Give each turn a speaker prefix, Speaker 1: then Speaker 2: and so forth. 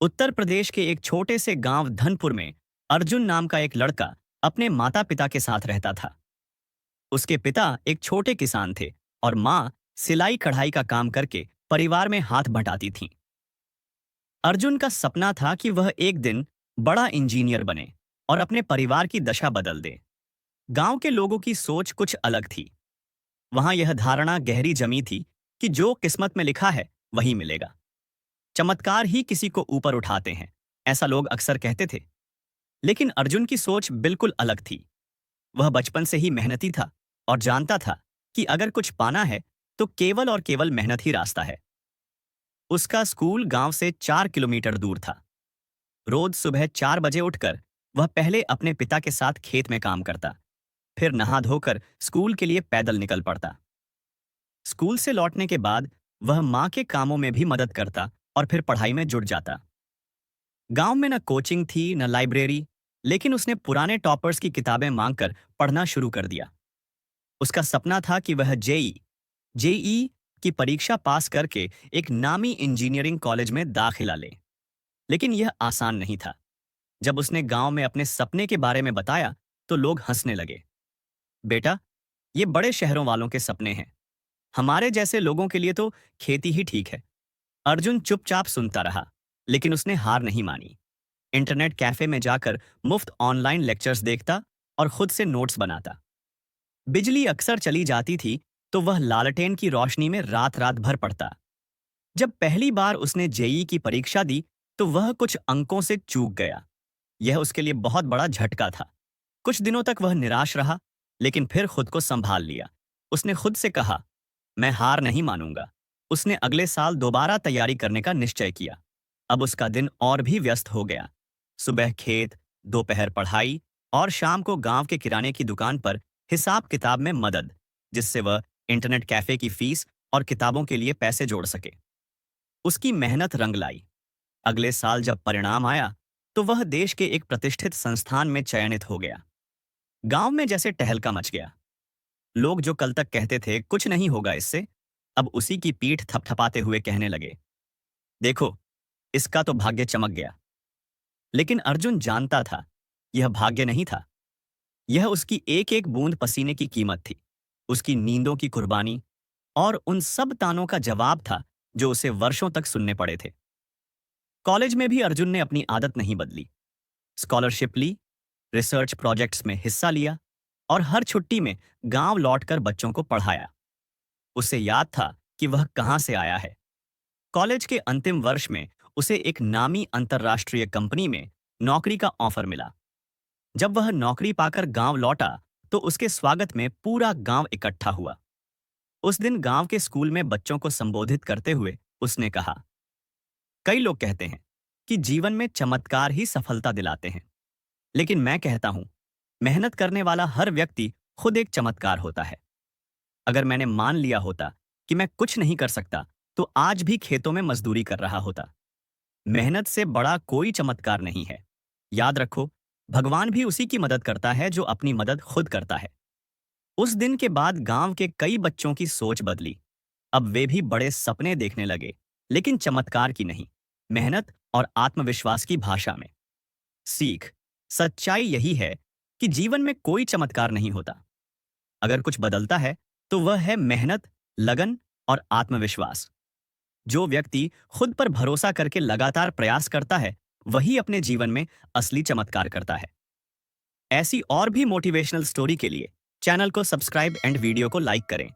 Speaker 1: उत्तर प्रदेश के एक छोटे से गांव धनपुर में अर्जुन नाम का एक लड़का अपने माता पिता के साथ रहता था। उसके पिता एक छोटे किसान थे और माँ सिलाई कढ़ाई का काम करके परिवार में हाथ बंटाती थीं। अर्जुन का सपना था कि वह एक दिन बड़ा इंजीनियर बने और अपने परिवार की दशा बदल दे। गांव के लोगों की सोच कुछ अलग थी। वहां यह धारणा गहरी जमी थी कि जो किस्मत में लिखा है वही मिलेगा। चमत्कार ही किसी को ऊपर उठाते हैं, ऐसा लोग अक्सर कहते थे। लेकिन अर्जुन की सोच बिल्कुल अलग थी। वह बचपन से ही मेहनती था और जानता था कि अगर कुछ पाना है तो केवल और केवल मेहनत ही रास्ता है। उसका स्कूल गांव से 4 किलोमीटर दूर था। रोज सुबह 4 बजे उठकर वह पहले अपने पिता के साथ खेत में काम करता, फिर नहा धोकर स्कूल के लिए पैदल निकल पड़ता। स्कूल से लौटने के बाद वह माँ के कामों में भी मदद करता और फिर पढ़ाई में जुट जाता। गांव में न कोचिंग थी न लाइब्रेरी, लेकिन उसने पुराने टॉपर्स की किताबें मांगकर पढ़ना शुरू कर दिया। उसका सपना था कि वह जेई की परीक्षा पास करके एक नामी इंजीनियरिंग कॉलेज में दाखिला ले। लेकिन यह आसान नहीं था। जब उसने गांव में अपने सपने के बारे में बताया तो लोग हंसने लगे। बेटा, ये बड़े शहरों वालों के सपने हैं, हमारे जैसे लोगों के लिए तो खेती ही ठीक है। अर्जुन चुपचाप सुनता रहा, लेकिन उसने हार नहीं मानी। इंटरनेट कैफे में जाकर मुफ्त ऑनलाइन लेक्चर्स देखता और खुद से नोट्स बनाता। बिजली अक्सर चली जाती थी तो वह लालटेन की रोशनी में रात रात भर पढ़ता। जब पहली बार उसने जेई की परीक्षा दी तो वह कुछ अंकों से चूक गया। यह उसके लिए बहुत बड़ा झटका था। कुछ दिनों तक वह निराश रहा, लेकिन फिर खुद को संभाल लिया। उसने खुद से कहा, मैं हार नहीं मानूंगा। उसने अगले साल दोबारा तैयारी करने का निश्चय किया। अब उसका दिन और भी व्यस्त हो गया। सुबह खेत, दोपहर पढ़ाई और शाम को गांव के किराने की दुकान पर हिसाब किताब में मदद, जिससे वह इंटरनेट कैफे की फीस और किताबों के लिए पैसे जोड़ सके। उसकी मेहनत रंग लाई। अगले साल जब परिणाम आया तो वह देश के एक प्रतिष्ठित संस्थान में चयनित हो गया। गांव में जैसे टहलका मच गया। लोग जो कल तक कहते थे कुछ नहीं होगा इससे, अब उसी की पीठ थपथपाते हुए कहने लगे, देखो, इसका तो भाग्य चमक गया। लेकिन अर्जुन जानता था, यह भाग्य नहीं था। यह उसकी एक एक बूंद पसीने की कीमत थी, उसकी नींदों की कुर्बानी और उन सब तानों का जवाब था जो उसे वर्षों तक सुनने पड़े थे। कॉलेज में भी अर्जुन ने अपनी आदत नहीं बदली। स्कॉलरशिप ली, रिसर्च प्रोजेक्ट्स में हिस्सा लिया और हर छुट्टी में गांव लौटकर बच्चों को पढ़ाया। उसे याद था कि वह कहां से आया है। कॉलेज के अंतिम वर्ष में उसे एक नामी अंतर्राष्ट्रीय कंपनी में नौकरी का ऑफर मिला। जब वह नौकरी पाकर गांव लौटा तो उसके स्वागत में पूरा गांव इकट्ठा हुआ। उस दिन गांव के स्कूल में बच्चों को संबोधित करते हुए उसने कहा, कई लोग कहते हैं कि जीवन में चमत्कार ही सफलता दिलाते हैं, लेकिन मैं कहता हूं, मेहनत करने वाला हर व्यक्ति खुद एक चमत्कार होता है। अगर मैंने मान लिया होता कि मैं कुछ नहीं कर सकता तो आज भी खेतों में मजदूरी कर रहा होता। मेहनत से बड़ा कोई चमत्कार नहीं है। याद रखो, भगवान भी उसी की मदद करता है जो अपनी मदद खुद करता है। उस दिन के बाद गांव के कई बच्चों की सोच बदली। अब वे भी बड़े सपने देखने लगे, लेकिन चमत्कार की नहीं, मेहनत और आत्मविश्वास की भाषा में। सीख, सच्चाई यही है कि जीवन में कोई चमत्कार नहीं होता। अगर कुछ बदलता है तो वह है मेहनत, लगन और आत्मविश्वास। जो व्यक्ति खुद पर भरोसा करके लगातार प्रयास करता है, वही अपने जीवन में असली चमत्कार करता है। ऐसी और भी मोटिवेशनल स्टोरी के लिए चैनल को सब्सक्राइब एंड वीडियो को लाइक करें।